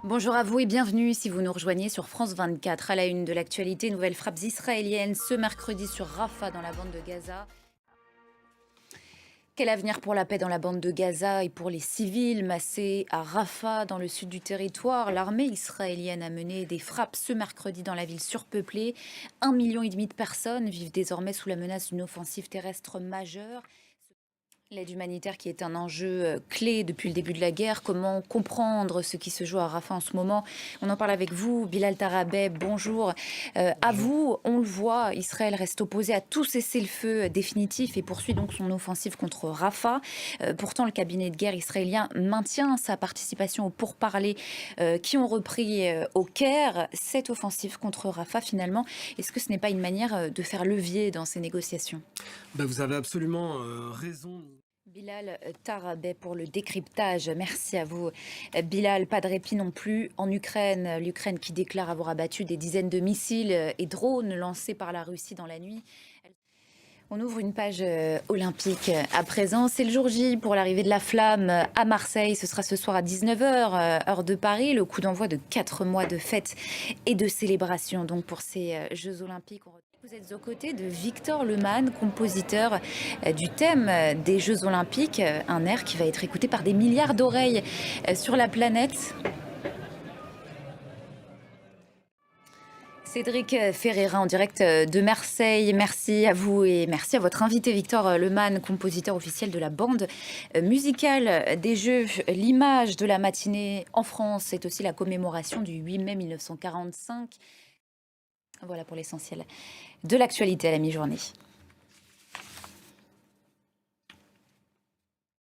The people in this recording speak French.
Bonjour à vous et bienvenue si vous nous rejoignez sur France 24. À la une de l'actualité, nouvelles frappes israéliennes ce mercredi sur Rafah dans la bande de Gaza. Quel avenir pour la paix dans la bande de Gaza et pour les civils massés à Rafah dans le sud du territoire? L'armée israélienne a mené des frappes ce mercredi dans la ville surpeuplée. 1,5 million de personnes vivent désormais sous la menace d'une offensive terrestre majeure. L'aide humanitaire qui est un enjeu clé depuis le début de la guerre. Comment comprendre ce qui se joue à Rafah en ce moment? On en parle avec vous, Bilal Tarabeh, bonjour. À Bonjour. vous, on le voit, Israël reste opposé à tout cessez-le-feu définitif et poursuit donc son offensive contre Rafah. Pourtant, le cabinet de guerre israélien maintient sa participation aux pourparlers qui ont repris au Caire. Cette offensive contre Rafah, finalement, est-ce que ce n'est pas une manière de faire levier dans ces négociations? Vous avez absolument raison. Bilal Tarabeh pour le décryptage. Merci à vous. Bilal, pas de répit non plus en Ukraine. L'Ukraine qui déclare avoir abattu des dizaines de missiles et drones lancés par la Russie dans la nuit. On ouvre une page olympique à présent. C'est le jour J pour l'arrivée de la flamme à Marseille. Ce sera ce soir à 19h, heure de Paris. Le coup d'envoi de 4 mois de fêtes et de célébrations donc pour ces Jeux olympiques. Vous êtes aux côtés de Victor Lehmann, compositeur du thème des Jeux olympiques, un air qui va être écouté par des milliards d'oreilles sur la planète. Cédric Ferreira en direct de Marseille. Merci à vous et merci à votre invité Victor Lehmann, compositeur officiel de la bande musicale des Jeux. L'image de la matinée en France, c'est aussi la commémoration du 8 mai 1945. Voilà pour l'essentiel de l'actualité à la mi-journée.